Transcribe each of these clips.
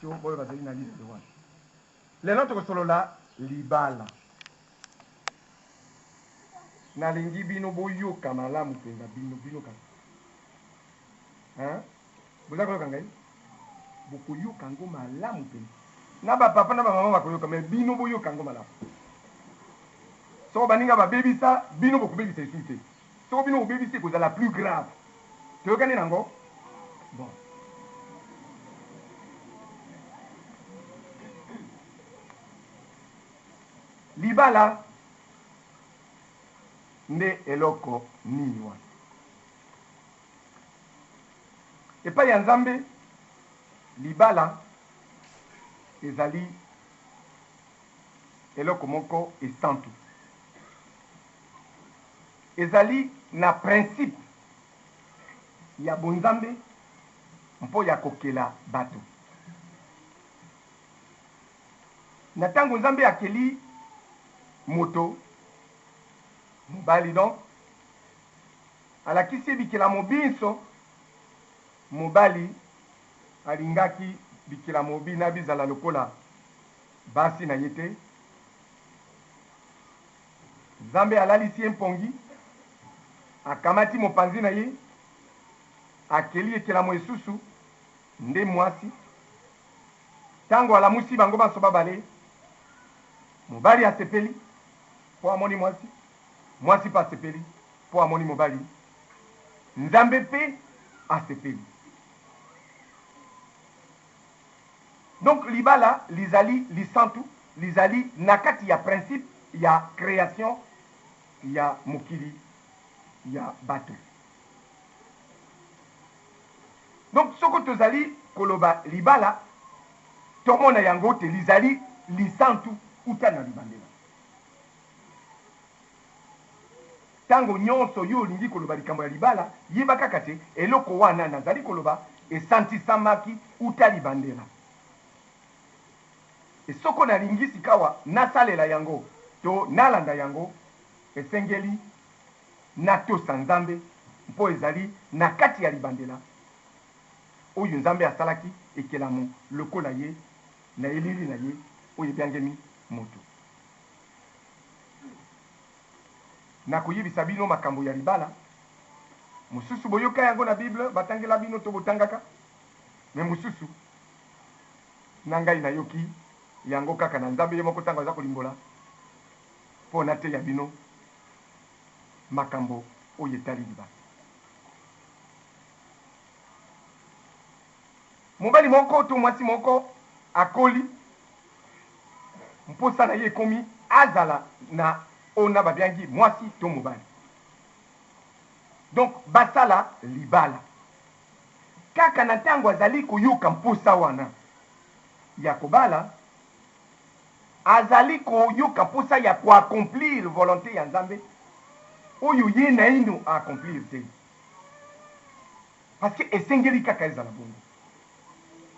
condition oyo bazali na liste wana. Lelo tokosolola libala. Nalingi bino boyoka malamu mpenza bino kaka. Hein? Boza koyoka ngai? Bokoyoka ngo malamu mpenza. Na bapapa na bamama bakoyoka me bino boyoka ngo malamu. Soko baninga babebisa bino bokobebisa esu te. Soko bino bobebisa ekozala plus grave. Toyokani nango? Bon. Libala nde eloko nini wana. Epai ya Nzambe libala ezali eloko moko esantu. Ezali na principe ya bonzambe mpo ya kokela bato. Na tango Nzambe akeli moto mobali donc alakisi bikela mobinso mobali alingaki bikela mobi na bizala lokola basi na yete. Nzambe alalisi empongi akamati mopanzi na ye akeli ekelamo esusu nde mwasi. Tango alamusi bango baso babale mobali asepeli po amoni mwasi, mwasi pa asepeli po amoni mobali. Nzambe pe asepeli. Donc libala lizali lisantu lizali nakati ya principe ya création ya mokili ya bato. Donc soko tozali koloba libala tomona yango te lizali lisantu uta na libandela. Tango nyonso yo olingi koloba likambo ya libala yeba kaka te eloko wana nazali koloba esantisamaki uta libandela. Esoko nalingi sikawa nasalela yango to nalanda yango esengeli natosa Nzambe mpo ezali na kati ya libandela oyo Nzambe asalaki ekelamu lokola ye na elili na ye oyo ebyangemi moto. Nakoyebisa bino makambo ya libala mosusu boyoka yango na Bible batangela bino to botangaka me mosusu na ngai nayoki yango kaka na Nzambe ye moko tango aza kolimbola mpo nateya bino makambo oyo etali libala. Mobali moko to mwasi moko akoli mposa na ye ekomi azala na ona babyangi mwasi to mobali. Donc basala libala kaka na ntango azali koyoka mposa wana ya kobala azali koyoka mposa ya koaccomplir volonté ya Nzambe oyo ye na ino accomplir te, parce que esengeli kaka ezala bongo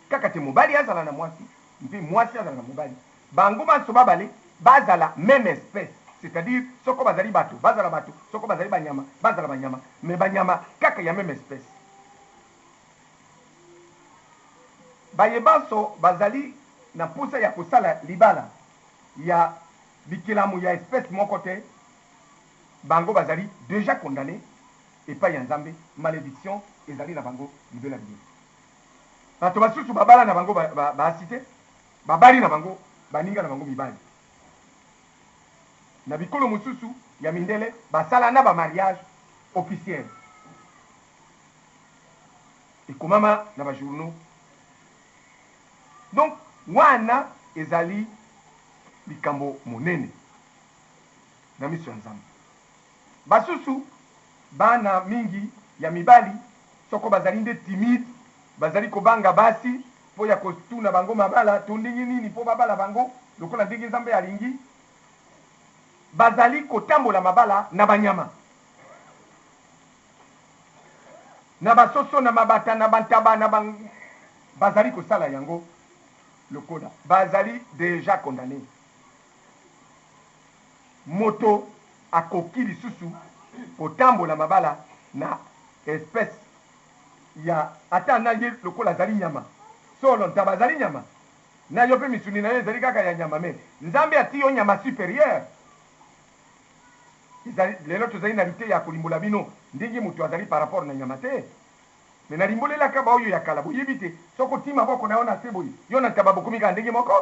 kaka te mobali azala na mwasi mpe mwasi azala na mobali bango banso babale bazala même espèce, c'est-à-dire soko bazali bato bazala bato, soko bazali banyama bazala banyama, mais banyama kaka ya même espèce. Bayebanso bazali na mposa ya kosala libala ya bikelamu ya espèce moko te bango bazali déjà condamné epai ya Nzambe, malédiction ezali na bango libela libela. Bato basusu babala na bango baasi te babali na bango baninga na bango mibali. Na bikolo mosusu ya mindele basala na ba mariage officiel ekomama na ba journaux. Donc wana ezali likambo monene na miso ya Nzambe. Basusu bana mingi ya mibali soko bazali nde timide bazali kobanga basi po ya kotuna bango mabala tondingi nini po babala bango lokola ndenge Nzambe alingi bazali kotambola mabala na banyama na basoso na mabata na bantaba na bazali kosala yango lokola bazali déjà condamné. Moto akoki lisusu kotambola mabala na espèce ya ata na ye lokola azali nyama solo ntaba azali nyama na yo pe misuni na yo ezali kaka ya nyama me nzambe ati yo nyama supérieure lelo tozali na lite ya kolimbola bino ndenge moto azali par rapport na nyama te me nalimbolelaka baoyo ya kala boyebi te soki otii maboko na yo na se boye yo na ntaba bokomi kaka ndenge moko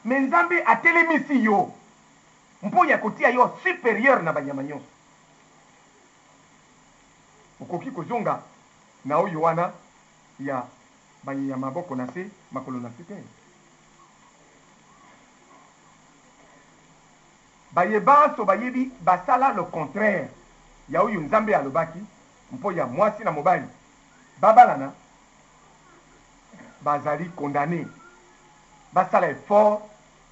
me nzambe atelemisi yo mpo ya kotia yo supérieure na banyama nyonso okoki kozonga na oyo wana ya maboko na se makolo na se te bayeba so bayebi basala le contraire ya oyo nzambe alobaki mpo ya mwasi na mobali babalana bazali condamné basala effort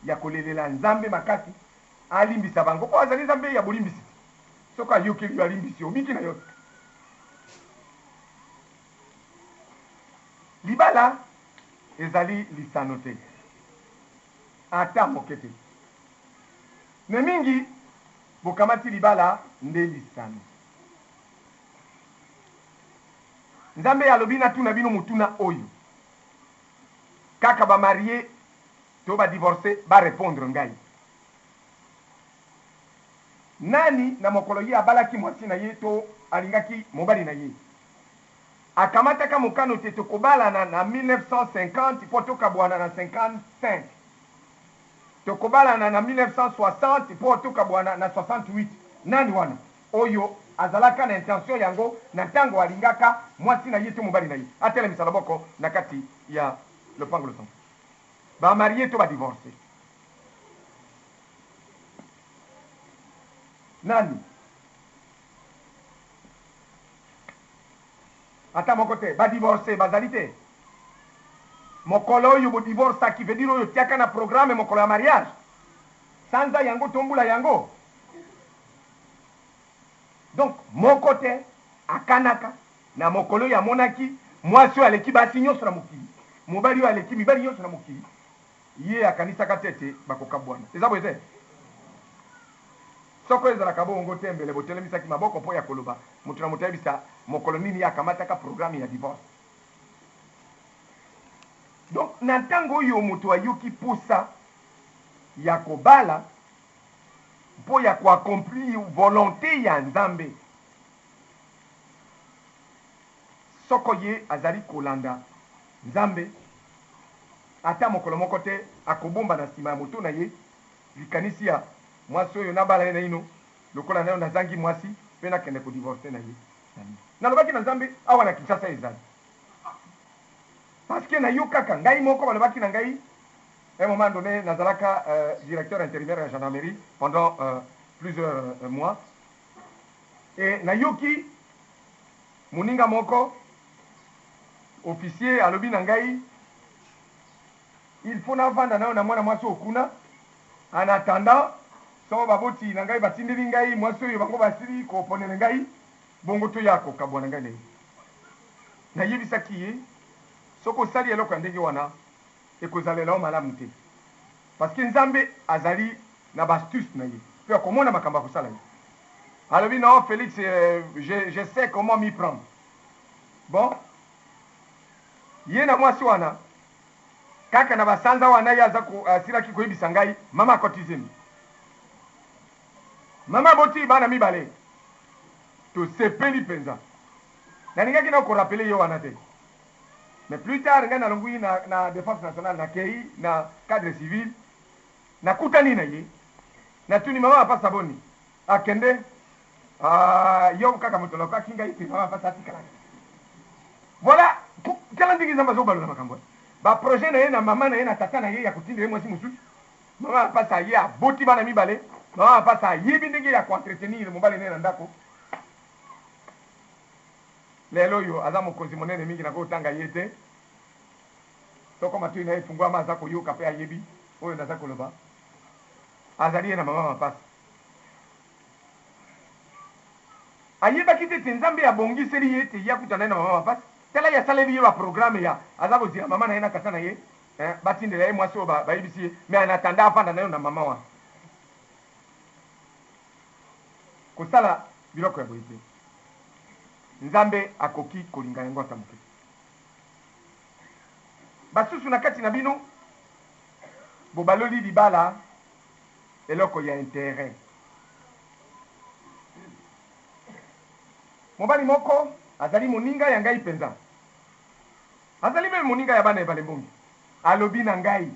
ya kolelela nzambe makasi alimbisa bango po azali nzambe ya bolimbisi soki ayokeli yo alimbisi obiki na yo libala ezali lisano te ata moke te me mingi bokamati libala nde lisano nzambe alobi natuna bino motuna oyo kaka bamarie to badivorce barépondre ngai nani na mokolo ye abalaki mwasi na ye to alingaki mobali na ye akamataka mokano te tokobalana na 1950 mpo tokabwana na 55 tokobalana na 1960 mpo tokabwana na 68 nani wana oyo azalaka na intention yango na ntango alingaka mwasi na ye to mobali na ye atelemisa loboko na kati ya lopango losango bamarie to badivorce nani ata moko te badivorce bazali te mokolo oyo bodivorcaki veut dire oyo tiaka na programme mokolo ya mariage sanza yango tombula yango donc moko te akanaka na mokolo oyo amonaki mwasi oyo aleki basi nyonso na mokili mobali oyo aleki mibali nyonso na mokili ye akanisaka te ete bakokabwana eza boye te soko ezalaka bongo te mbele botelemisaki maboko mpo ya koloba moto na moto ayebisa mokolo nini ye akamataka programme ya divorce donc na ntango oyo moto ayoki posa ya kobala mpo ya koakomplir volonté ya nzambe soko ye azali kolanda nzambe ata mokolo moko te akobomba na nsima ya moto na ye likanisi ya mwasi oyo nabala ye na ino lokola na yo nazangi mwasi mpe nakende kodivorce na ye nalobaki na nzambe awa na kinshasa ezali parce que nayokaka ngai moko balobaki na ngai un moment donné nazalaka directeur intérimaire ya gendarmerie pendant plusieurs mois et nayoki moninga moko officier alobi na ngai il faut navanda nayo na mwana mwasi okuna en attendant soko baboti na ngai batindeli ngai mwasi oyo bango basili koponela ngai bongo toya kokabwana ngai na ye nayebisaki ye soki osali eloko ya ndenge wana ekozalela o malamu te parce que nzambe azali na bastuce na ye mpe akomona makambo ya kosala ye alobi non félix je sais comment m'y prendre bon ye na mwasi wana kaka na basanza wana ye asilaki koyebisa ngai mama akotizemi mama boti bana mibale tosepeli mpenza nalingaki na korapele ye wana te mais plus tard ngai nalongwi na défense nationale nakei na cadre civil nakutani na ye natuni mama apasa boni akende yo kaka moto alokaki ngai te mama apasa atikalaki voilà tala ndenge nzambe azobalola makambo baprojet na ye na mama na ye na tata na ye ya kotindela ye mwasi mosusu mama apasa ye aboti bana mibale mama apasa ayebi ndenge ya koentretenir mobali na ye na ndako lelo oyo aza mokonzi monene mingi na kotanga ye te soko matoi na ye efungwama aza koyoka mpe ayebi oyo naza koloba azali ye na mama mapasi ayebaki te ete nzambe abongiseli ye ete ye akuta na ye na mama mapasi tala ye asaleli ye baprograme ya aza kozila mama na ye na tata na ye batindela ye mwasi oyo bayebisi ye me anatanda afanda na yo na mama wana kosala biloko ya boye te nzambe akoki kolinga yango ata moke basusu na kati na bino bobaloli libala eloko ya intérêt. Mobali moko azali moninga ya ngai penza. Azali me moninga ya bana ebale mbongi. Alobi na ngai.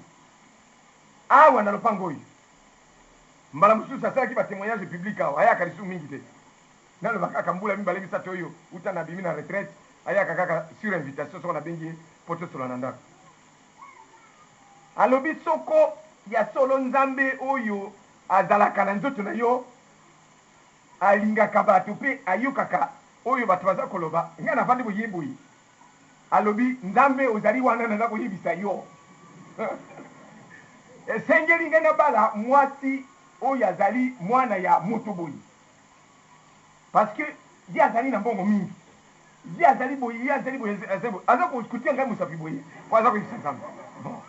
Awa na lopango oyo. Mbala mususu asalaki ba témoignage public awa ayaka lisu mingi te. Nalo bakaka mbula mibale misato oyo uta na bimi na retraite ayaka kaka sur invitation soko na bengi poto solo na ndako. Alobi soko ya solo nzambe oyo azalaka na nzoto na yo alingaka bato pe ayokaka oyo bato baza koloba nga na vandi boyeboyi. Alobi nzambe ozali wana naza koyebisa yo. Esengeli nga na bala mwasi oyo azali mwana ya moto boyi. Parce que ye azali na mbongo mingi. Ye azali boyi, ye azali boyi, aza kokutia ngai musapi boyi. Po aza koyebisa nzambe. Bon.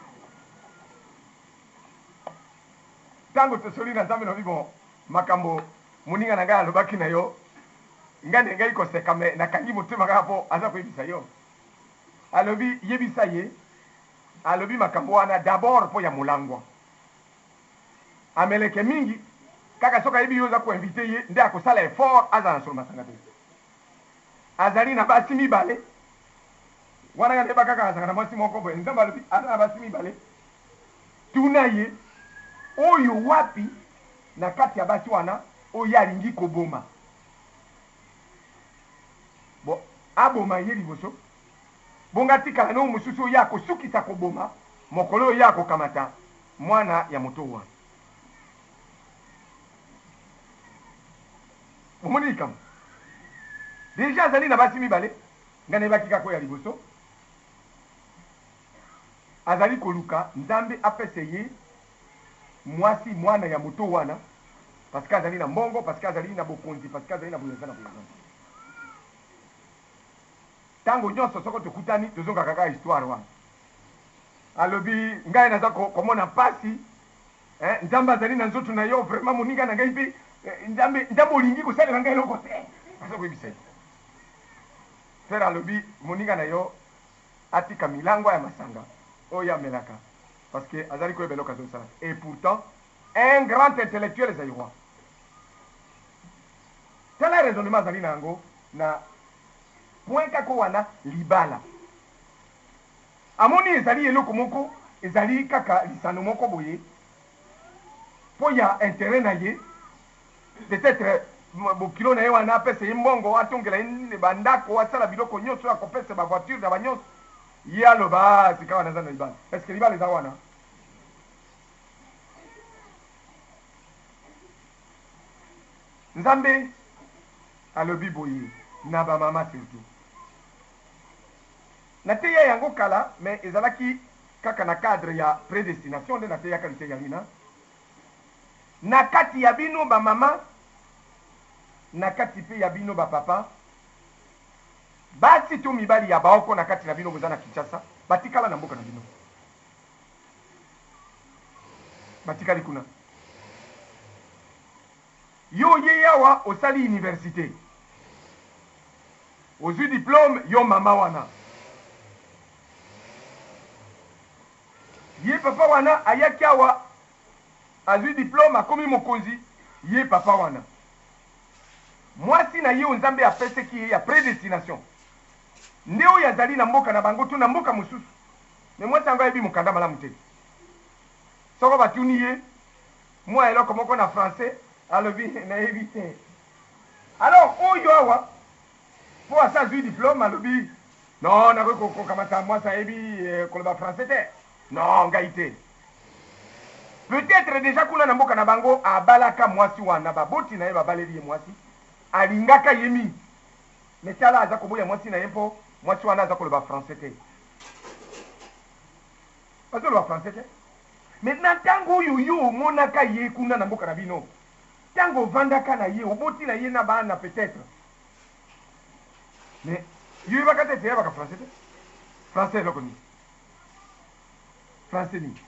Tango tosoli na nzambe na bibo makambo moninga na ngai alobaki na yo. Ngane ngai koseka me nakangi motema kaka po aza koyebisa yo. Alobi yebisa ye. Alobi makambo wana d'abord po ya mulangwa. Ameleke mingi kaka soka yebi yoza ko inviter ye nde akosala effort aza na solo masanga te. Azali na basi mibale. Wana ngane ba kaka azanga na mwasi moko boye nzamba alobi aza na basi mibale. Tuna ye oyo wapi na kati ya basi wana oyo alingi koboma. Bo aboma ye liboso. Bonga tikala no mususu yako sukisa koboma mokolo yako kamata mwana ya motowa. Omoni kama deja azali na basi mibale ngane bakika ko ya liboso azali koluka nzambe apese ye mwasi mwana ya moto wana parce que azali na mbongo, parce que azali na bokonzi, parce que azali na boyeza na boyeza. Tango nyonso soko tokutani tozonga kaka histoire wana. Alobi ngai naza komona pasi nzambe azali na nzoto na yo vraiment moninga na ngai pe nzambe olingi kosalela ngai eloko te. Aza koyebisa ye. Frère alobi moninga na yo atika milango ya masanga oyo amelaka parce que azali koyeba eloko azosala. Et pourtant un grand intellectuel zaïrois. Tala raisonnement azali na yango na point kako wana libala. Amoni ezali eloko moko ezali kaka lisano moko boye po ya intérêt na ye peut-être bokilo na ye wana apesa ye mbongo atongela ye bandako asala biloko nyonso akopesa bavoiture na banyonso ye aloba sika wana aza na libala. Est-ce que libala eza wana? Nzambe alobi boye na bamama surtout nateya yango kala mais ezalaki kaka na cadre ya prédestination nde nateya kalite ya lina na kati ya bino bamama na kati pe ya bino bapapa basi to mibali ya baoko na kati na bino boza na Kinshasa batikala na mboka na bino batikali kuna yo ye yawa osali université ozwi diplôme yo mama wana ye papa wana ayaki awa azwi diplôme akomi mokonzi ye papa wana mwasi na ye nzambe apesaki ye ya prédestination nde oyo azali na mboka na bango to na mboka mosusu me mwasi yango ayebi mokanda malamu te soko batuni ye mwa eloko moko na français alobi nayebi te alors oyo awa po asa azwi diplôme alobi non nakoki kokamata mwasi ayebi koloba français te non ngai te peut-être déjà kuna na mboka na bango abalaka mwasi wana baboti na ye babaleli ye mwasi alingaka ye mingi mais tala aza koboya mwasi na ye mpo mwasi wana aza koloba français te azoloba français te maintenant ntango oyo yo omonaka ye kuna na mboka na bino ntango ovandaka na ye oboti na ye na bana peut-être mais yo yebaka te teyebaka français te français eloko nini français nini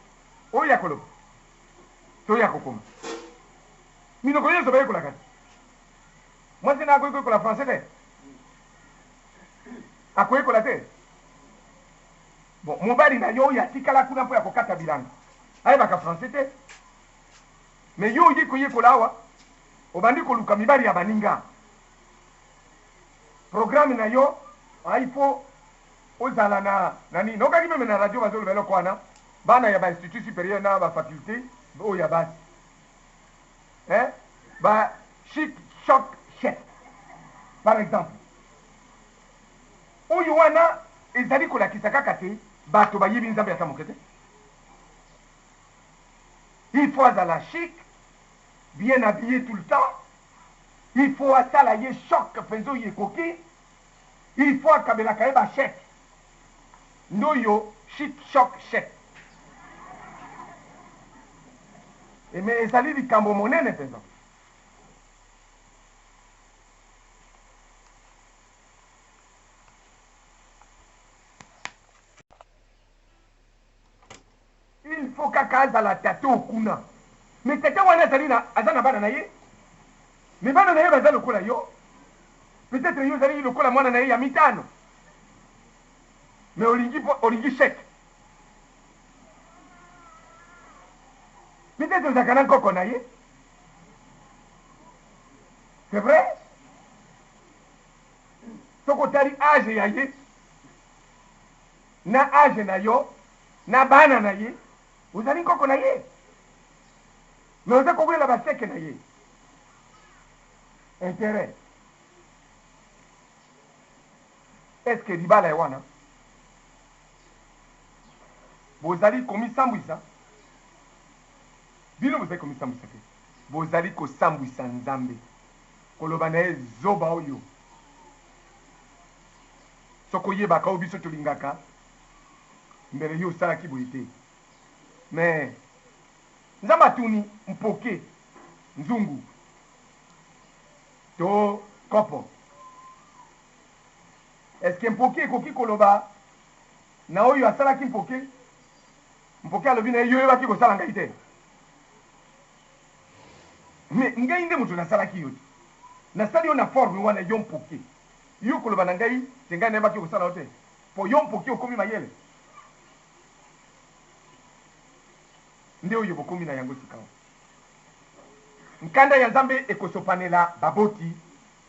oyo ya koloba to ya kokoma minoko nyonso bayekolaka te mwasi na akoki koyekola français te akoyekola te bon mobali na yo oyo atikala kuna mpo ya kokata bilanga ayebaka français te. Mais yo oyi koyekola awa obandi koluka mibali ya baninga programme na yo il faut ozala na nani nokaki meme na radio bazoloba eloko wana bana ya bainstitut supérieur na bafaculté oyo ya basi ba chic choc chef par exemple oyo wana ezali kolakisa kaka te bato bayebi nzambe ata moke te. Il faut azala chic bien habillé tout le temps. Il faut asala ye choc penzo ye koki. Il faut akabelaka ye ba chèque ndoyo chic choc chèque. Et mais ezali likambo monene penza. Il faut kaka azala tate okuna. Mais tate wana azali na azana bana na ye. Mais bana na ye baza lokola yo. Peut-être yo zali lokola mwana na ye ya mitano. Mais olingi chèque. Peut-être ozakana nkoko na ye. C'est vrai? Soko tali âge ya ye. Na âge na yo. Na bana na ye. Ozali nkoko na ye. Mais oza kokwela baseke na ye. Intérêt. Est-ce que libala wana bozali komisambwisa bino bozali komisambwisa te bozali kosambwisa nzambe koloba na ye zoba oyo soko oyebaka oyo biso tolingaka mbele yo osalaki boye te mais nzambe atuni mpoke nzungu to kopo. Est-ce que mpoke ekoki koloba na oyo asalaki mpoke mpoke alobi na ye yo oyebaki kosala ngai te? Mais ngai nde moto nasalaki yo te nasali yo na forme wana yo mpoke yo koloba na ngai te ngai nayebaki kosala yo te po yo mpoke okomi mayele nde oyo bokomi na yango sika nkanda ya nzambe ekosopanela baboti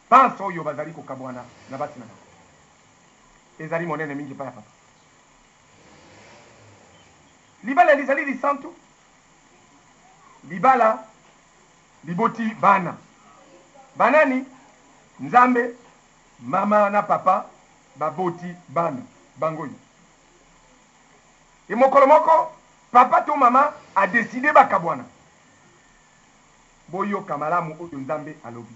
panso oyo bazali kokabwana na basi na bango ezali monene mingi pa ya papa libala lizali lisantu libala liboti bana banani nzambe mama na papa baboti bana bangoyi e mokolo moko papa to mama a décidé bakabwana boyoka malamu oyo nzambe alobi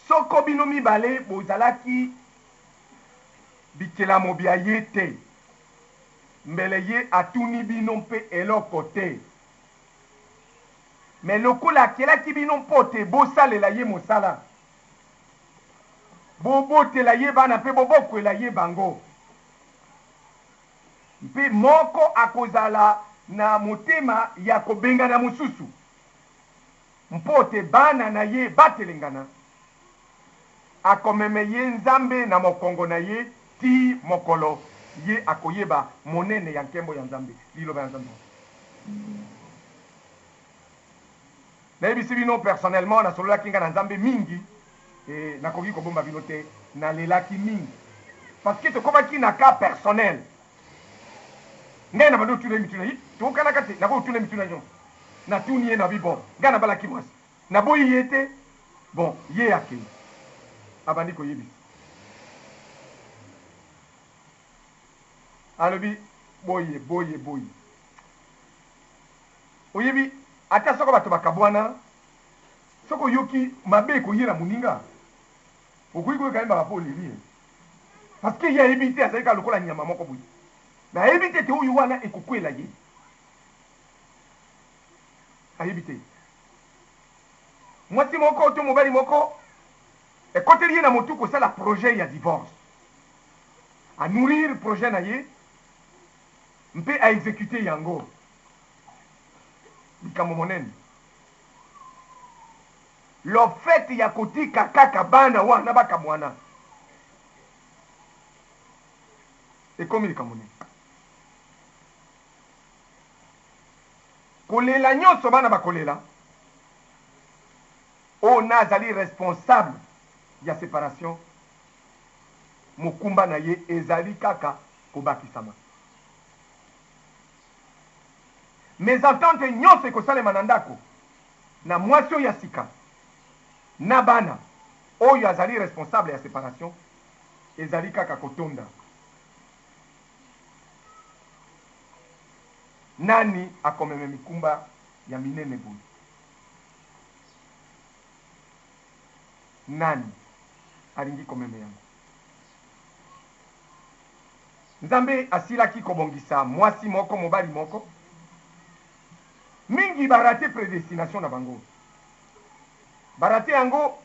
soko bino mibale bozalaki bikelamo bya ye te mbele ye atuni bino mpe eloko te me lokola akelaki bino mpo te bosalela ye mosala bobotela ye bana mpe bobokwela ye bango mpe moko akozala na motema ya kobengana mosusu mpo te bana na ye batelengana akomeme ye nzambe na mokongo na ye ti mokolo ye akoyeba monene ya nkembo ya nzambe liloba ya nzambe nayebisi bino personnellement nasololaki nga na nzambe mingi e nakoki kobomba bino te nalelaki mingi parce que tokomaki na cas personnel ngai na bando otuna mituna ye tokanaka te nakoki otuna mituna nyonso natuni ye na bi bon ngai nabalaki mwasi naboyi ye te bon ye akei abandi koyebisa alobi boye boye boye oyebi ata soko bato bakabwana soko oyoki mabe ekoyela moninga okoki koyeka mpo oleli ye parce que ye ayebi te azali kaka lokola nyama moko boye nayebi te te oyo wana ekokwela ye ayebi te mwasi moko to mobali moko ekoteli ye na motu kosala projet ya divorce anourrir projet na ye mpe aexécute yango likambo monene lo fait ya kotika kaka bana wana bakamwana ekomi likambo monene kolela nyonso bana bakolela oyo nazali responsable ya séparation mokumba na ye ezali kaka kobakisama. Mes ententes nyonso ekosalema na ndako na mwasi oyo ya sika na bana oyo azali responsable ya séparation ezali kaka kotonda. Nani akomeme mikumba ya minene boye? Nani alingi komeme yango? Nzambe asilaki kobongisa mwasi moko mobali moko mingi barate prédestination na bango, barate yango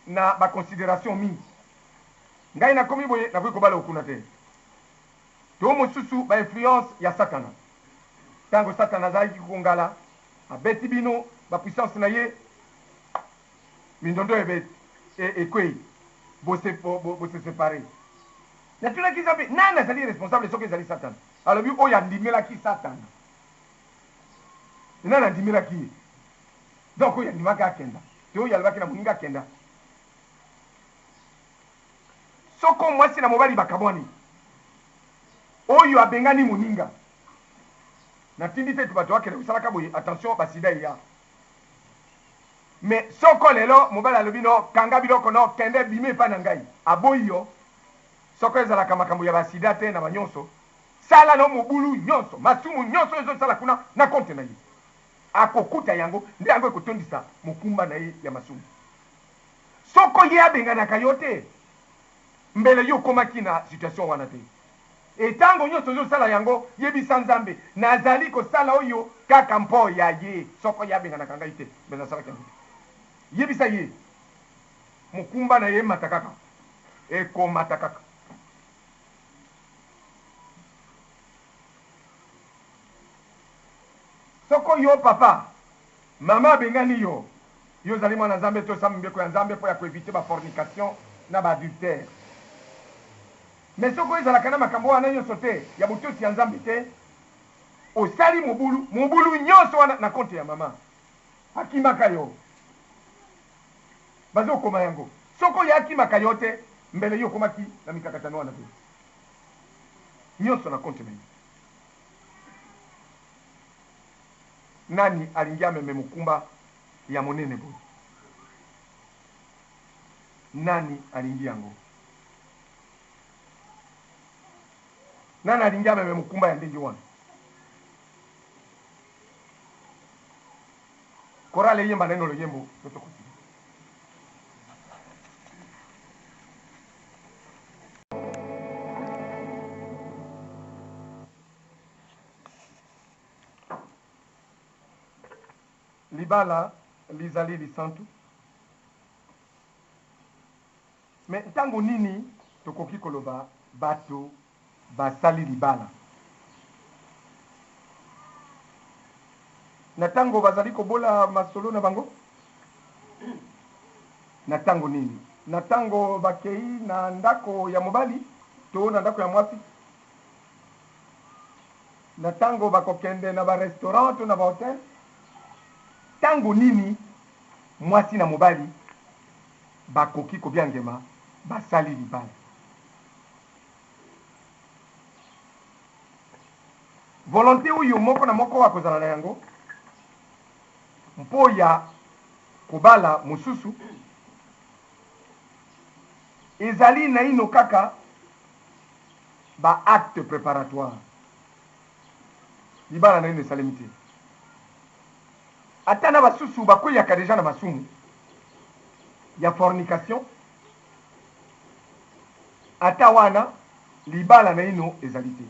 na baconsidération mingi. Ngai nakomi boye nakoki kobala okuna te to mosusu bainfluence ya satana. Tango satana azalaki kongala abeti bino bapuissance na ye mindondo ekwei bose séparé. Natunaki Nzambe nani azali responsable soki ezali satana? Alobi oyo andimelaki satana. Nani andimelaki ye? Donc oyo andimaki akenda te oyo alobaki na moninga akenda. Soko mwasi na mobali bakabwani oyo abengani moninga natindi te bato bakende kosalaka boye attention basida eya. Mais soko lelo mobali alobi no kanga biloko no kende bime epa na ngai aboyi yo soko ezalaka makambo ya basida te na banyonso sala no mobulu nyonso masumu nyonso ezosala kuna na konte na ye akokuta yango nde yango ekotondisa mokumba na ye ya masumu. Soko ye abenganaka yo te mbele yo okomaki na situation wana te. Etango nyonso ozosala yango yebisa Nzambe nazali kosala oyo kaka mpo ya ye. Soko ye abenganaka ngai te mbele nasalaki yango te yebisa ye mokumba na ye mata kaka ekomata kaka. Soko yo papa mama abengani yo yo ozali mwana Nzambe to osala mbeko ya Nzambe mpo ya koevite bafornication na baadultère. Mais soko ezalaka na makambo wana nyonso te ya botosi ya Nzambe te osali mobulu nyonso wana na konte ya mama akimaka yo bazokoma yango. Soko ya akimaka yo te mbele yo okomaki na mikakatano wana te nyonso na konte na ye. Nani alingi ameme mokumba ya monene boye? Nani alingi yango? Nani alingi ameme mokumba ya ndenge wana? Korale yemba neno lo yembo totokosi. Libala lizali lisantu. Mais tango nini tokoki koloba bato basali libala? Na tango bazali kobola masolo na bango? Na tango nini? Na tango bakei na ndako ya mobali to na ndako ya mwasi? Na tango bakokende na ba restaurant to na ba hotel? Tango nini mwasi na mobali bakoki kobiangema basali libala? Volonté oyo moko na moko akozala na yango mpo ya kobala mosusu ezali na ino kaka ba acte préparatoire. Libala na ino esalemi te. Ata na basusu bakweyaka deja na masumu ya fornication ata wana libala na ino ezali te.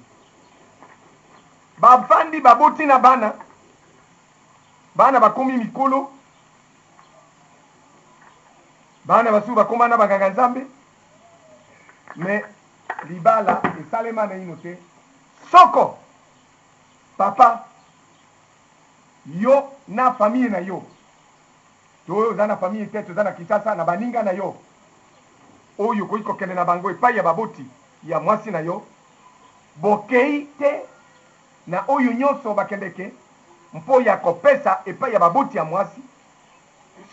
Bafandi baboti na bana bakomi mikolo bana basusu bakoma na baganga Nzambe mais libala esalema na ino te. Soko papa yo na famille na yo to oza na famille te toza na Kinshasa na baninga na yo oyo koki kokende na bango epai ya baboti ya mwasi na yo bokei te na oyo nyonso bakendeke mpo ya kopesa epai ya baboti ya mwasi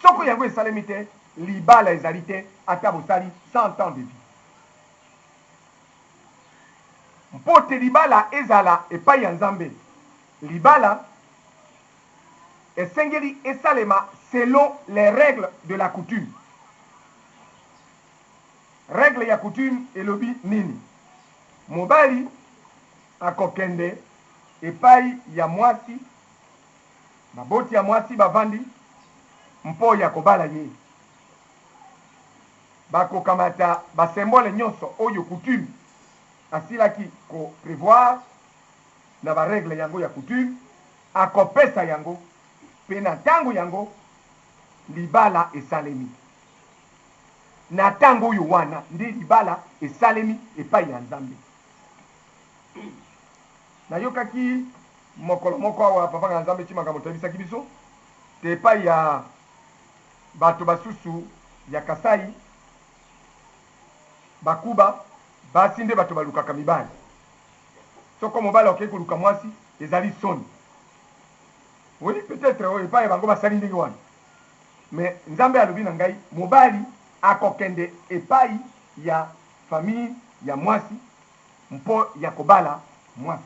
soko yango esalemi te libala ezali te ata bosali 100 ans de vie mpo te libala ezala epai ya nzambe libala esengeli esalema selon les règles de la coutume. Règle ya coutume elobi nini? Mobali akokende epai ya mwasi baboti ya mwasi bavandi mpo ya kobala ye. Bakokamata basembole nyonso oyo coutume asilaki ko prévoir na ba règle yango ya coutume akopesa yango pe na ntango yango libala esalemi. Na ntango oyo wana nde libala esalemi epai ya nzambe. Nayokaki mokolo moko awa papa nga nzambe ti makambo toyebisaki biso te epai ya bato basusu ya Kasai bakuba basi nde bato balukaka mibali. Soko mobali okei koluka mwasi ezali soni. Oui, peut-être epai ya bango basali ndenge wana. Mais nzambe alobi na ngai mobali akokende epai ya famille ya mwasi mpo ya kobala mwasi.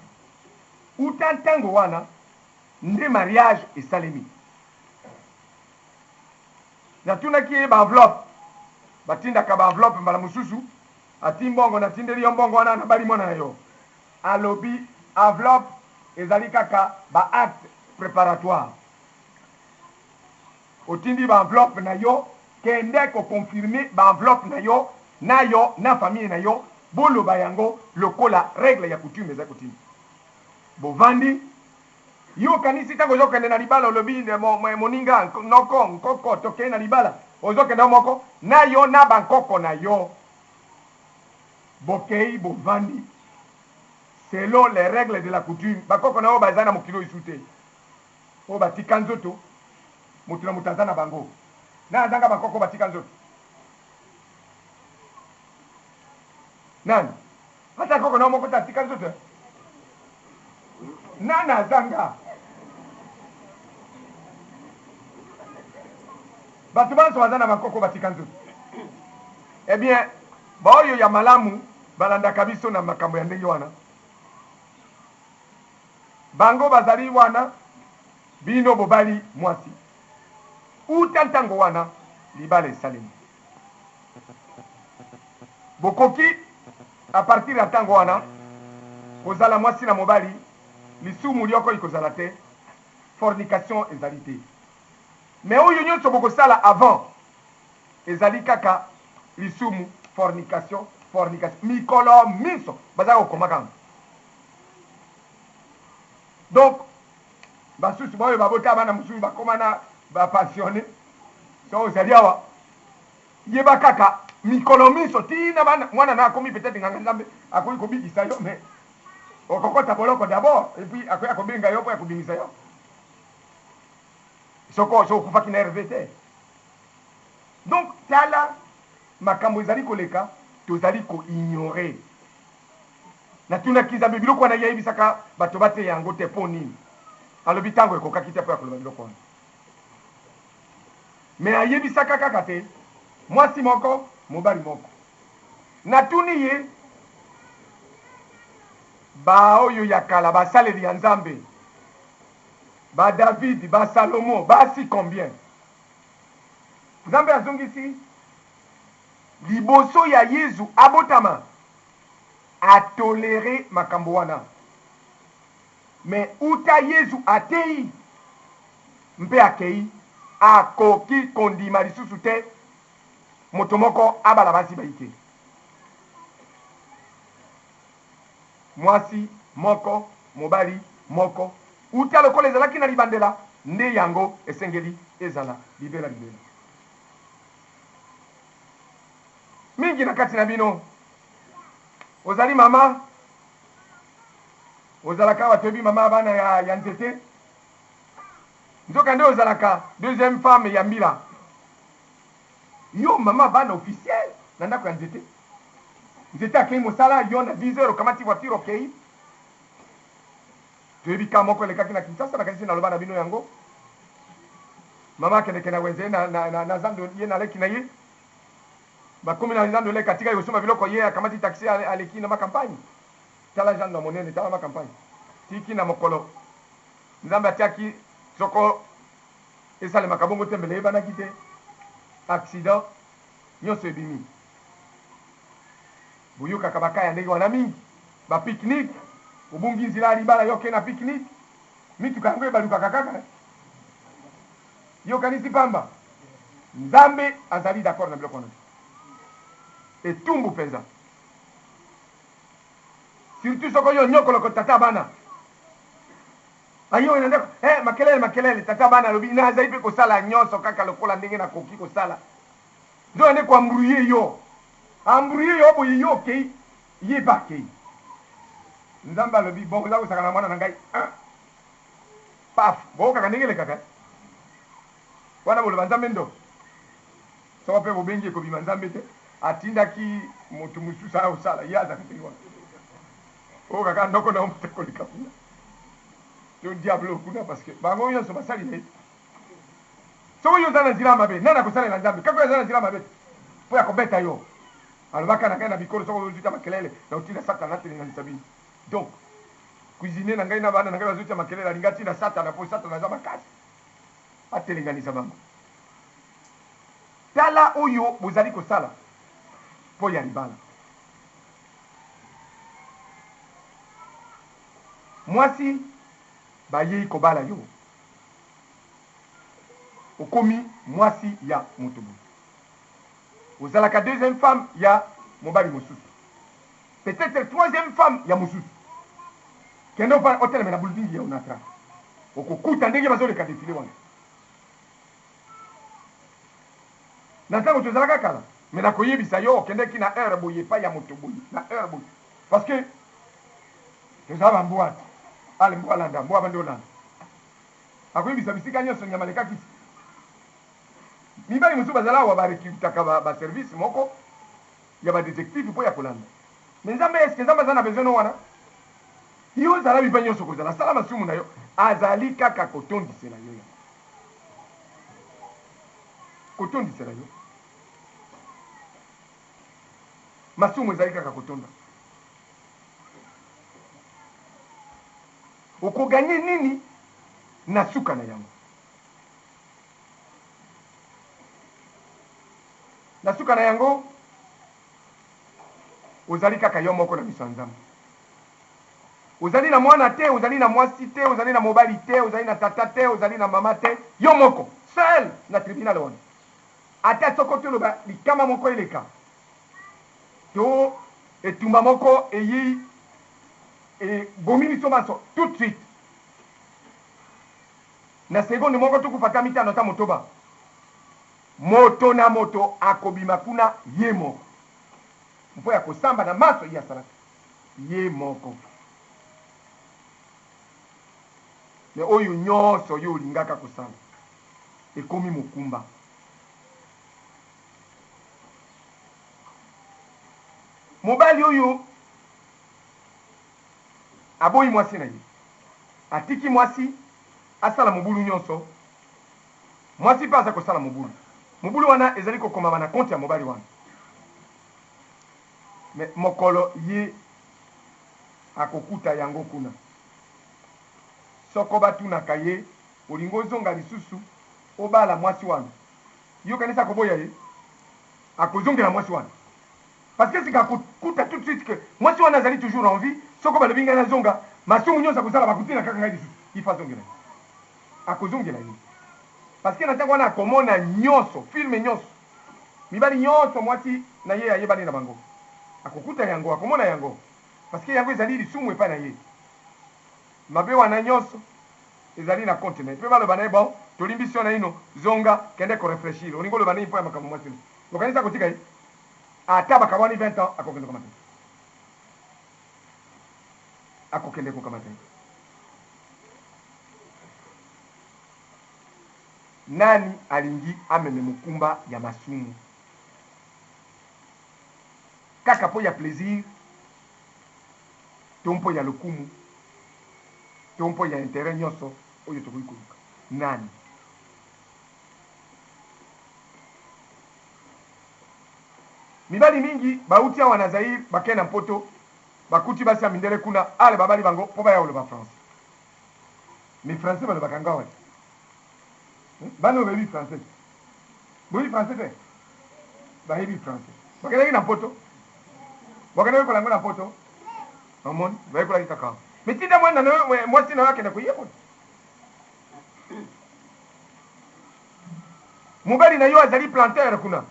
Uta ntango wana nde mariage esalemi. Natunaki ye ba enveloppe batindaka ba enveloppe mbala mosusu ati mbongo natindeli yo mbongo wana nabali mwana na yo. Alobi enveloppe ezali kaka ba acte préparatoire. Otindi ba enveloppe na yo kende ko confirmer ba enveloppe na yo na famille na yo boloba yango lokola règle ya coutume za coutume. Bovandi yo kanisi tango zokende na libala olobi moninga noko nkoko toke na libala ozokende moko na yo na bankoko na yo bokei bovandi selon les règles de la coutume bakoko na yo bazana mokilo isute o batika nzoto mutuna mutazana bango na azanga bakoko batika nzoto nani hata koko na moko tatika nzoto nana azanga bato banso bazana bakoko batika nzoto. Eh bien baoyo ya malamu balandaka biso na makambo ya ndenge wana bango bazali wana bino bobali mwasi uta ntango wana libala esalemi bokoki a partir ya ntango wana kozala mwasi na mobali lisumu lioko ikozala te fornication ezali te mais oyo nyonso bokosala avant ezali kaka lisumu fornication mikolo miso bazala kokoma kanga. Donc basusu baoyo babota bana mosusu bakoma na bapassionné so ozali awa yeba kaka mikolo miso tina bana mwana na akomi peut-être nganga nzambe akoki kobikisa yo mais okokota boloko d'abord et puis akoya kobenga yo po ya kobimisa yo soko okufaki na RVT. Donc tala makambo ezali koleka tozali koignore natunaki nzambe biloko wana yayebisaka bato bate yango te mpo nini alobi ntango ekokaki te mpo ya koloba biloko wana me ayebisaka kaka te mwasi moko mobali moko natuni ye baoyo ya kala basaleli ya nzambe David, Salomo, basi combien nzambe azongisi liboso ya Yesu abotama atolere makambo wana mais uta Yesu atei mpe akei akoki kondima lisusu te moto moko abala basi baike mwasi moko mobali moko uta lokola ezalaki na libandela nde yango esengeli ezala libela mingi na kati na bino ozali mama ozalaka watoyebi mama bana ya nzete nzoka nde ozalaka deuxième femme ya mbila yo mama bana officiel na ndako ya nzete nzete akei mosala yo na 10 heures okamati voiture okei toyebi ka moko elekaki na Kinshasa nakanisi naloba na bino yango mama akendeke na wenze na zando ye naleki na ye bakomi na zando leka tika yosoma biloko ye akamati taxi aleki na makampagne tala jando na monene tala makampagne tiki na mokolo nzambe atiaki soko esalemaka bongo tembele ebanaki te accident nyonso ebimi boyokaka bakaya ndenge wana mingi bapiknike obungi nzela ya libala yoke na piknike mituka yango ebalukaka kaka yokanisi pamba nzambe azali d'accord na biloko wana etumbu mpenza surtout soko yo nyokoloko tata bana ayo ina ndeko makelele tata bana alobi na azali mpe kosala nyonso kaka lokola ndenge nakoki kosala nzo ande koambrouye yo ambrouye yo boye yo okei ye ba kei nzambe alobi bon oza kosaka na mwana na ngai paf bookaka ndenge elekaka wana boloba nzambe ndo soko mpe bobengi ekobima nzambe te atindaki moto mosusu akosala ye azaka te wana okaka ndoko na moto koleka kuna to diable kuna parce que bango nyonso basali na ye soki yo oza na nzela mabe nani akosalela nzambe kaka oza na nzela mabe mpo ya kobeta yo alobaka na ngai na bikolo soki ozotia makelele na otinda satana atelenganisa bino donc cuisine na ngai na bana na ngai bazotia makelele alingi atinda satana mpo satana aza makasi atelenganisa bango tala oyo bozali kosala mpo ya libala mwasi bayei kobala yo okomi mwasi ya moto boye ozalaka deuxième femme ya mobali mosusu peut-être troisième femme ya mosusu kende oteleme na building ya onatra okokuta ndenge bazoleka defile wana na ntango tozalaka kala me nakoyebisa yo okendeki na heure boye epai ya moto boye na heure boye parce que tozala bambwa te ale mbwa landa mbwa bandi olanda akoyebisa bisika nyonso nyama lekakisi mibali mosusu bazala awa barekrutaka baservice moko ya badetective mpo ya kolanda me nzambe eske nzambe aza na besoin no wana yo ozala biba nyonso kozala asala masumu na yo azali kaka kotondisela yo kotondisela yo masumu ezali kaka kotonda okoganye nini na suka na yango na suka na yango ozali kaka yo moko na miso ya nzambe ozali na mwana te ozali na mwasi te ozali na mobali te ozali na tata te ozali na mama te yo moko seul na tribunal wana ata soko toloba likama moko eleka to etumba moko eyei ebomi biso maso tout de suite na seconde moko tukufata mitano ata motoba moto na moto akobima kuna ye moko mpo ya kosamba na maso ye asalaka ye moko me oyo nyonso yo olingaka kosala ekomi mokumba mobali oyo aboyi mwasi na ye atiki mwasi asala mobulu nyonso mwasi mpe aza kosala mobulu wana ezali kokomama na konte ya mobali wana me mokolo ye akokuta yango kuna soko batunaka ye olingi ozonga lisusu obala mwasi wana yo kanisa koboya ye akozongela mwasi wana parce que sika akokuta tout de suite que mwasi wana azali toujours en vie soko balobi ngai nazonga masumu nyonso akozala bakutina kaka ngai lisusu ifa azongela ye akozongela ye parce que na ntango wana akomona nyonso filme nyonso mibali nyonso mwasi na ye ayebani na bango akokuta yango akomona yango parce que yango ezali lisumu epai na ye mabe wana nyonso ezali na compte na ye mpe baloba na ye bon tolimbisi yo na ino zonga kende koreflechir olingi oloba nini mpo ya makambo mwasi okanisa kotika ye ata bakabwani 20 ans akokende kokamata ye akokende kokamata ye nani alingi ameme mokumba ya masumu kaka mpo ya plaisir to mpo ya lokumu to mpo ya intérêt nyonso oyo tokoki koluka nani. Mibali mingi bauti awa na Zaire bakende na mpoto bakuti basi ya mindele kuna ale babali bango po baya oloba français. Mais français balobaka nga wati bano bebi français boyi français te bayebi français bakendaki na mpoto bakendaki kolango na mpoto omoni bayekolaki kaka mais tinda mwenda mwasi na yo akende koyekola mobali na yo azali planteur kuna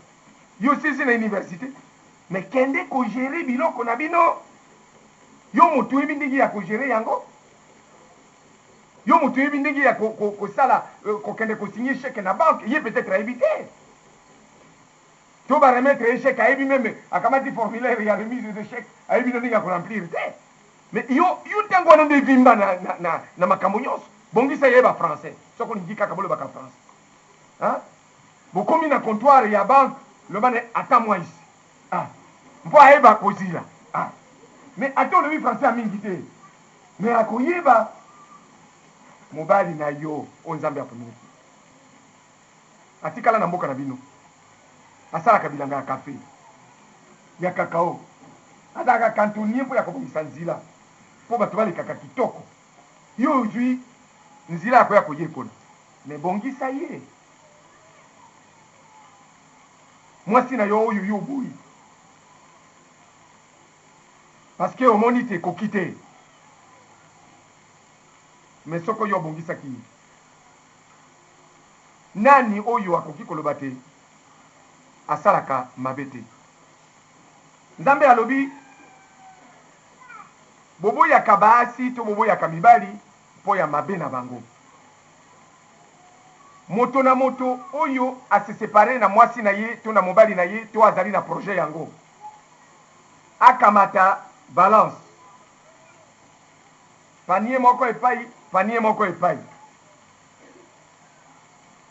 yo sisi na université mais kende kogere biloko na bino yo motu oyebi ndenge ya kogere yango yo motu oyebi ndenge ya kosala kokende kosigner chèque na banque ye peut-être ayebi te to baremettre ye chèque ayebi meme akamati formulaire ya remise de chèque ayebi no ndenge ya koremplir te mais yo ntango wana nde vimba na makambo nyonso bongisa yeba français soko olingi kaka bolobaka français bokomi na comptoir ya banque loba ne ata mwa isi mpo ayeba kozila mais ata olobi français ya mingi te mais akoyeba mobali na yo o nzambe aponisi atikala na mboka na bino asalaka bilanga ya kafe ya kakao azalaka kantonier mpo ya kobongisa nzila mpo bato balekaka kitoko yo ozwi nzila ya koya koyekola me bongisa ye mwasi na yo oyo yo boyi parce que omoni te ekoki te me soko yo obongisaki ye nani oyo akoki koloba te asalaka mabe te. Nzambe alobi boboyaka baasi to boboyaka mibali mpo ya mabe na bango. Moto na moto oyo asesepare na mwasi na ye to na mobali na ye to azali na projet yango akamata balance panier moko epai panier moko epai.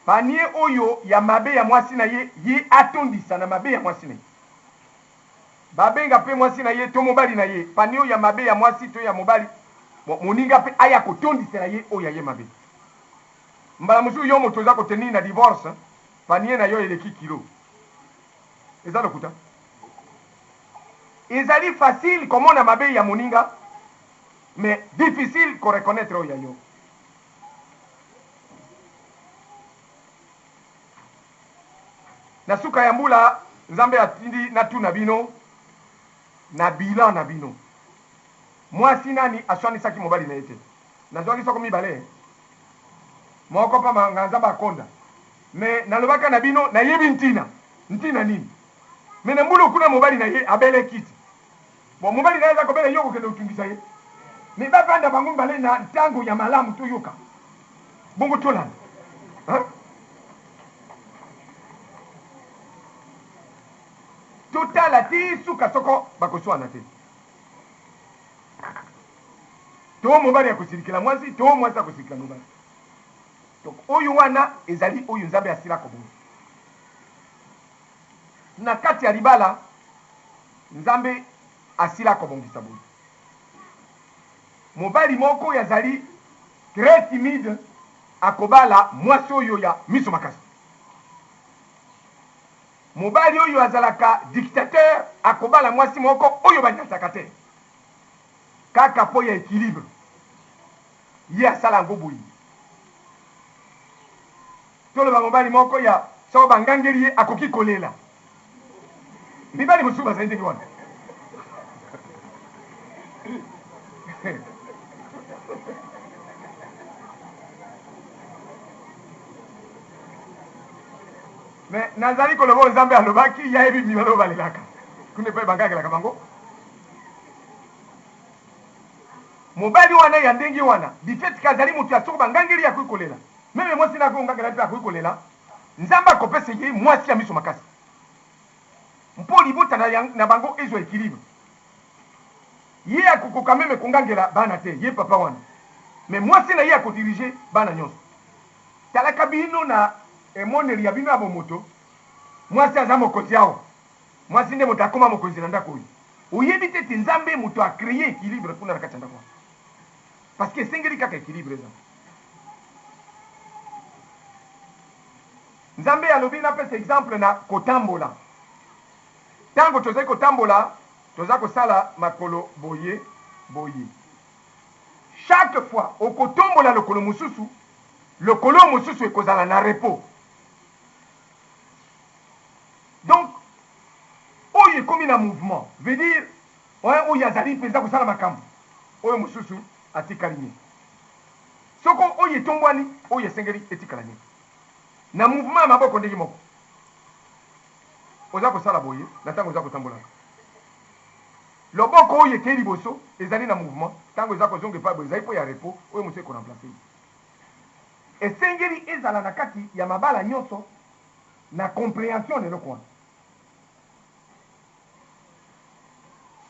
Panier oyo ya mabe ya mwasi na ye ye atondisa na mabe ya mwasi na ye. Babenga pe mwasi na ye to mobali na ye panier ya mabe ya mwasi to ya mobali moninga pe aya kotondisa na ye oyo ya ye mabe. Mbala musu yo moto za koteni na divorce panier na yo eleki kilo. Eza lokuta. Ezali facile komona mabe ya moninga mais difficile ko reconnaître oyo ya yo. Na suka ya mbula Nzambe atindi na tuna bino na bilan na bino. Mwasi nani aswanisaki mobali na yete. Nazwaki soko mibale. Moko pa manganza bakonda. Me nalobaka na bino na yebi ntina. Ntina nini? Me na mbula kuna mobali na ye abele kiti. Bon mobali na ye za kobele yoko kende utungisa ye. Me ba banda bango mbale na tango ya malamu to yoka. Bongo tolana. Hein? Totala ti suka soko bakoswana te. To mobali akosirikila mwasi, to mwasi akosirikila mobali. Donc oyo wana ezali oyo Nzambe asila kobonga. Na kati ya libala Nzambe asila kobongisa boye. Mobali moko yazali très timide akobala mwasi oyo ya miso makasi. Mobali oyo azalaka dictateur akobala mwasi moko oyo banyataka te. Kaka po ya équilibre. Ye asala ngo boyi. Tolo ba mobali moko ya so bangangeli ye akoki kolela. Mibali musuba zaidi ni wana. Mais nazali kolobo Nzambe alobaki ya ebi mibalo balelaka. Kune pe bangangela kabango. Mobali wana ya ndengi wana bifeti kazali mutu ya soko bangangeli ya kuikolela. Meme mwasi na kongangela pe kuikolela. Nzambe akopesa ye mwasi ya miso makasi. Mpo libota na bango ezo équilibre. Ye akokoka meme kongangela bana te ye papa wana. Mais mwasi na ye akodirige bana nyonso. Talaka bino na emoneli ya bino abo moto mwasi aza mokonzi awa mwasi nde moto akoma mokonzi na ndako oyo oyebi te Nzambe moto a créé équilibre kuna na kati ya ndako parce que esengeli kaka équilibre eza. Nzambe alobi napesa exemple na kotambola. Tango tozali kotambola, tozali kosala makolo boye boye. Chaque fois okotombola lokolo mosusu, lokolo mosusu ekozala na repos. Donc oyo ekomi na mouvement veut dire oyo azali mpenza kosala makambo oyo mosusu atikali nie. Soko oyo etombwani oyo esengeli etikala nie. Na mouvement ya maboko ndenge moko oza kosala boye na ntango oza kotambolaka. Loboko oyo ekei liboso ezali na mouvement ntango eza kozonga epai boye ezali mpo ya repos oyo mosusu ekoremplace. Esengeli ezala na kati ya mabala nyonso na compréhension na eloko wana.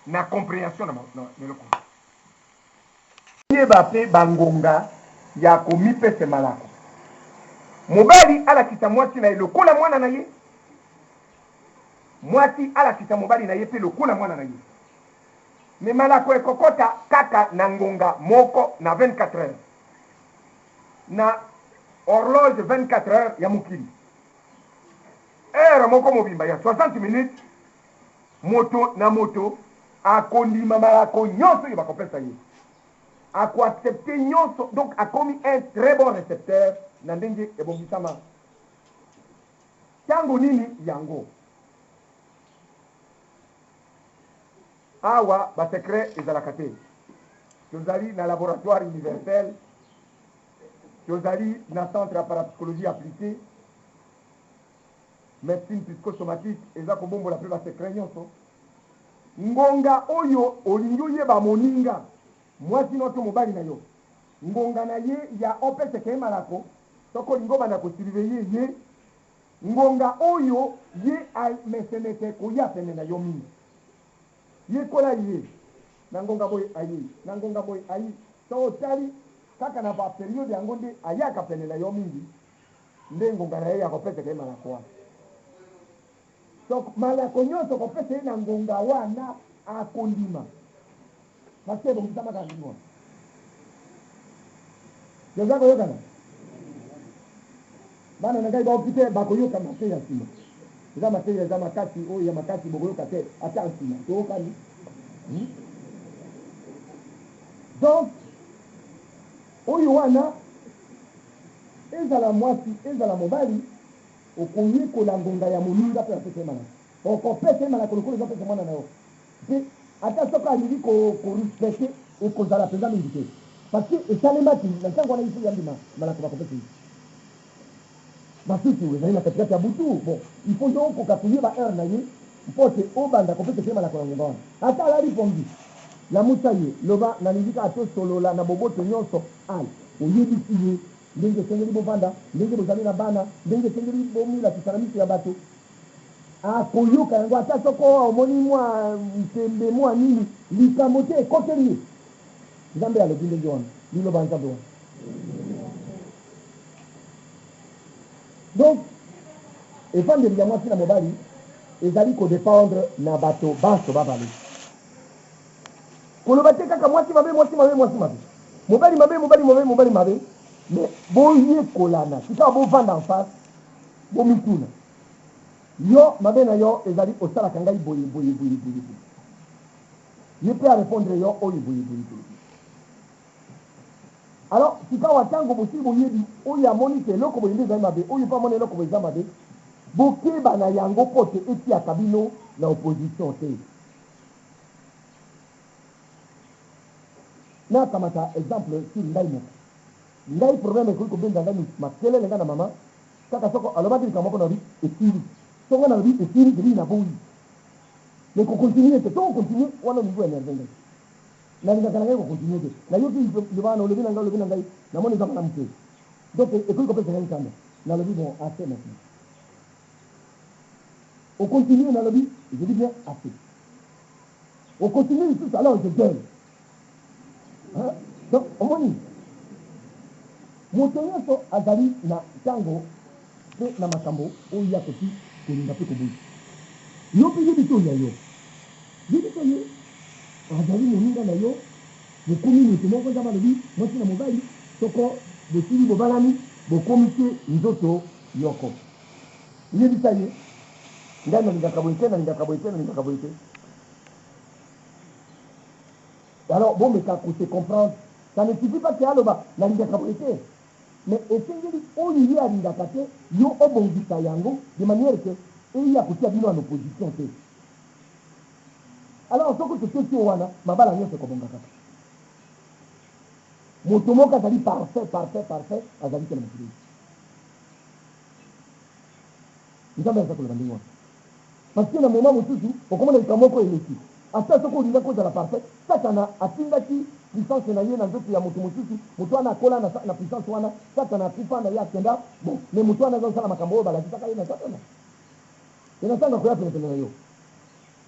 Na compréhension na eloko wana. Yeba mpe bangonga ya komipesa malako. Mobali alakisa mwasi na ye lokola mwana na ye. Mwasi alakisa mobali na ye pe lokola mwana na ye. Me malako ekokota kaka na ngonga moko na 24 heures. Na horloge 24 heures ya mokili. Heure moko mobimba ya 60 minutes moto na moto akondima malako nyonso ye bakopesa ye. Akoaccepte nyonso, donc akomi un très bon récepteur na ndenge ebongisama. Tango nini yango awa ba secret ezalaka te. Tozali na laboratoire universel, tozali na centre ya parapsychologie appliquée, médecine psychosomatique eza kobombola mpe ba secret nyonso. Ngonga oyo olingi oyeba moninga mwasi noto mobali na yo, ngonga na ye ya opese ke malako soko lingo bana ko surveiller ye ngonga oyo ye al mesenete ko ya pene na yo mingi ye kola ye na ngonga boy ayi na ngonga boy ayi so tali kaka na ba periode yango nde ayaka pene na yo mingi nde ngonga na ye ya kopese ke malako so malako nyonso kopese na ngonga wana akondima parce que bon ça m'a gagné moi je vais koyoka na bana na ngai ba opite ba koyoka ma ya sima eza materia eza makasi oyo ya makasi bokoyoka te ata nsima tokani donc oyo wana ezala mwasi ezala mobali okoyekola ngonga ya moninga mpe apesa mana okopesa mana kolokolo ezapesa mwana na yo mpe ata soki alingi korespecte ekozala mpenza mingi te parce que esalemaki na ntango wana iso yandima malako bakopesa ye basusu ezali na katikati ya butu bon il faut yo okoka koyeba heure na ye mpo te obanda kopesa te malako na ngonga wana ata alali pongi lamusa ye loba nalingi kaka tosolola na boboto nyonso ale oyebisi ye ndenge esengeli bovanda ndenge bozali na bana ndenge esengeli bomilakisa na miso ya bato akoyoka yango ata soko omoni mwa ntembe mwa nini likambo te ekoteli ye nzambe alobi ndenge wana liloba nzambe wana donc efandeli ya mwasi na mobali ezali kodépendre na bato baso babale koloba te kaka mwasi mabe mwasi mabe mwasi mabe mobali mabe mobali mabe mobali mabe mais boyekolana tika bovanda en face bomituna yo mabe na yo ezali osalaka ngai boye boye boye boye boye ye mpe arépondre yo oyo boye boye boye alors tika watango bosili boyebi oyo amoni te eloko boye nde ezali mabe oyo mpe amoni eloko boye eza mabe bokeba na yango mpo te etiaka bino na opposition te nakamata exemple sur ngai moko ngai problème ekoki kobenza ngai makelele ngai na mama kaka soko alobaki likambo moko na lobi esili songo na lobi esili ebi na boyi mais kocontinue te soko continue wana niveau énerve ngai nalingaka na ngai kocontinue te nayoki libana olobi na ngai namoni eza malamu te donc ekoki kopesa ngai nkanda nalobi bon assez maintenant ocontinue nalobi je dis bien assez ocontinue lisusu alors je gueule donc omoni moto nyonso azali na ntango mpe na makambo oyo ya koki kolinga mpe koboyi yo mpe yebi te oya yo yebi te ye azali moninga na yo bokomi moto moko nzambe alobi mwasi na mobali soko bosili bobalani bokomi te nzoto yoko. Yebisa ye ngai nalingaka boye te nalingaka boye te nalingaka boye te. Alors bon mais quand se comprendre ça ne suffit pas que aloba nalingaka boye te mais esengeli oyo ye alingaka te yo obongisa yango de manière que eya kotia bino en opposition te. Alors soki toteki wana mabala nyonso ekobongaka te. Moto moko azali parfait azali te na mokili nzambe aza koloba ndenge wana parce que na moma mosusu okomona likambo moko eleki ata soki olinga kozala parfait satana atindaki puissance na ye na nzoto ya moto mosusu moto wana akola na puissance wana satana akufa na ye akenda bon me moto wana aza kosala makambo oyo balakisaka ye na satana enasanga koya penepene na yo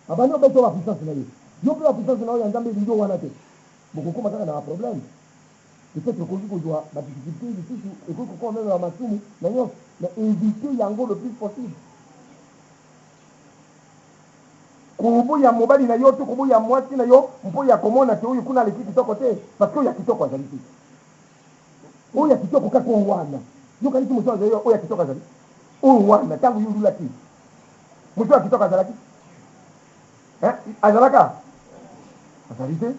abandi obeta oyo bapuissance na ye yo mpe bapuissance na oyo ya nzambe elingi wana te bokokoma kaka na baproblème peut-être okoki kozwa badifficulté lisusu ekoki kokoma meme bamasumu na nyonso na éviter yango le plus possible. Koboya mobali na yo to koboya mwasi na yo mpo ya komona te oyo kuna aleki kitoko te parce que oyo ya kitoko azali te oyo ya kitoko kaka oyo wana yo kanisi moto azali oyo ya kitoko azali oyo wana ntango yo olulaki moto ya kitoko azalaki azalaka azali te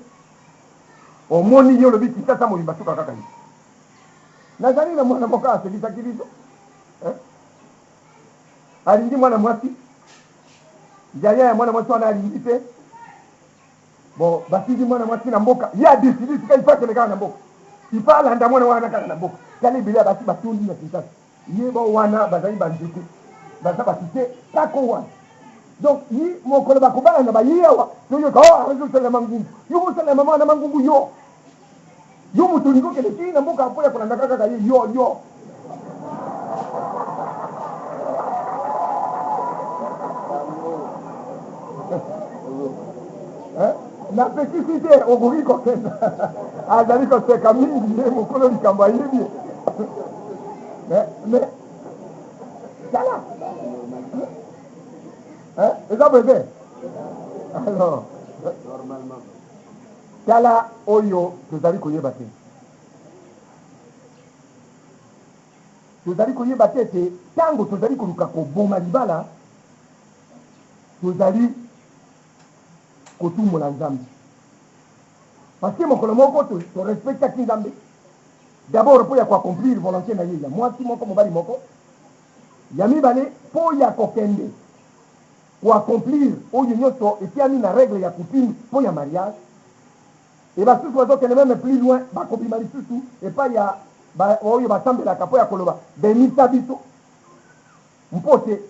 omoni ye olobi kisasa molimba suka kaka ye nazali na mwana moko aselisaki biso alingi mwana mwasi yaya ya mwana mwasi wana alingi te bon basili mwana mwasi na mboka ye adesidi sika ifa kende kaka na mboka ifa alanda mwana wana kaka na mboka tala ebele ya basi batundi na kisasa ye bo wana bazali banzete baza basite kaka wana donc yi mokolo bakobala na baye awa toyoka azosalama ngungu yo bosalama mwana mangungu yo mutu olingi okende ti na mboka mpo ya kolanda kaka ye yo napekisi te okoki kokenda azali koseka mingi ye mokolo likambo ayebi mais tala eza bebe alors tala oyo tozali koyeba te ete ntango tozali koluka koboma libala tozali kotumbola nzambe parce que mokolo moko torespectaki nzambe d'abord mpo ya koaccomplir volonté na ye ya mwasi moko mobali moko ya mibale mpo ya kokende koaccomplir oyo nyonso etiami na règle ya coutume mpo ya mariage e basusu bazokende meme plus loin bakobima lisusu epai ya oyo basambelaka mpo ya koloba bemisa biso mpo te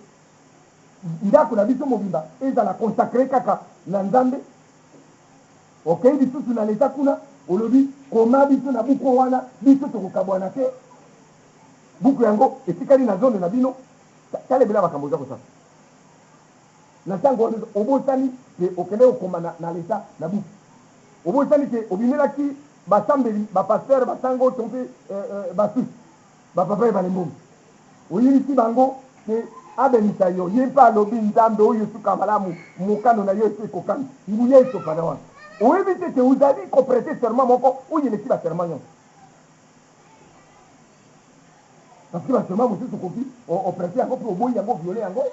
ndako na biso mobimba ezala consacré kaka na nzambe okei lisusu na leta kuna olobi koma biso na buku wana biso tokokabwana te buku yango etikali na zone na bino tala ebele makambo eza kosala na ntango wana obosani te okende okoma na leta na buku obosani te obimelaki basambeli bapaster basango to mpe basusu bapapa ebale mbongo oyinisi bango te abemisa yo ye mpe alobi nzambe oyo suka malamu mokano na yo esi ekokani nguya esopana wana oyebi te te ozali koprete serment moko oyo eleki baserment nyonso parce que baserment mosusu okoki oprete yango mpe oboyi yango viole yango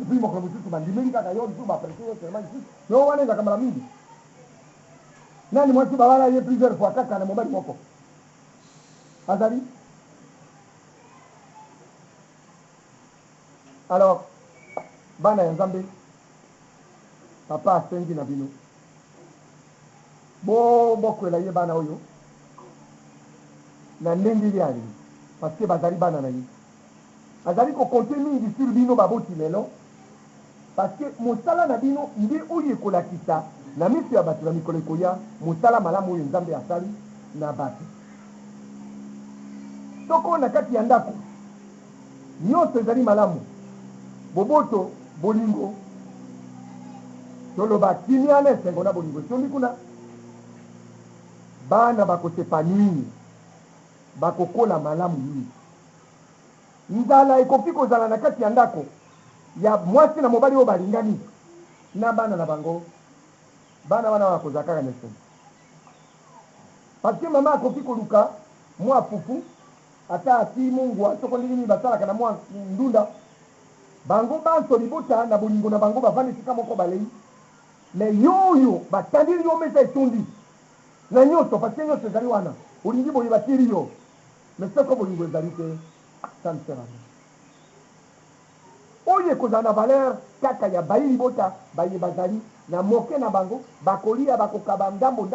epuis mokolo mosusu bandimeli kaka yo lisusu baprete yo serment lisusu yo wana ezaka mbala mingi nani mwasi babala ye plusieurs fois kaka na mobali moko azali alors bana ya nzambe papa asengi na bino bokwela ye bana oyo na ndenge ili alingi parce que bazali bana na ye azali kokonte mingi sur bino baboti lelo parce que mosala na bino nde oyo ekolakisa na miso ya bato na mikolo ekoya mosala malamu oyo nzambe asali na bato soko na kati ya ndako nyonso ezali malamu boboto bolingo toloba kimia na esengo na bolingo sombi kuna bana bakosepa nini bakokola malamu nini nzala ekoki kozala na kati ya ndako ya mwasi na mobali oyo balingani na bana na bango bana wana bakozala kaka na esengo parce que mama akoki koluka mwa fufu ata ati mungwa soko ndenge basalaka na mwa ndunda bango banso libota na bolingo na bango bavandi esika moko balei mais yoyo batandeli yo mesa etundi na nyonso parce que nyonso ezali wana olingi boye batiri yo mais soko bolingo ezali te ça ne sert à rien oyo ekozala na valeur kaka ya bayi libota baye bazali na moke na bango bakolia bakokaba ndambo